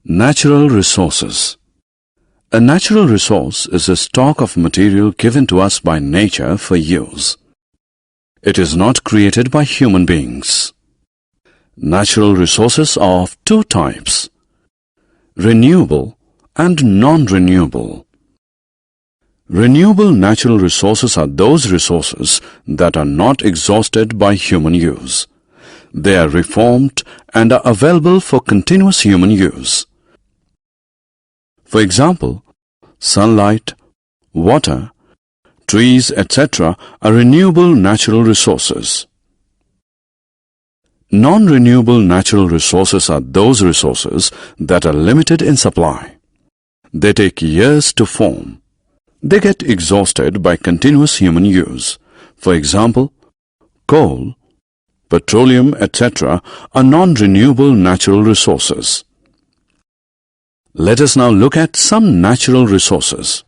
Natural resources. A natural resource is a stock of material given to us by nature for use. It is not created by human beings. Natural resources are of two types: renewable and non-renewable. Renewable natural resources are those resources that are not exhausted by human use. They are reformed and are available for continuous human use. For example, sunlight, water, trees, etc. are renewable natural resources. Non-renewable natural resources are those resources that are limited in supply. They take years to form. They get exhausted by continuous human use. For example, coal, petroleum, etc. are non-renewable natural resources. Let us now look at some natural resources.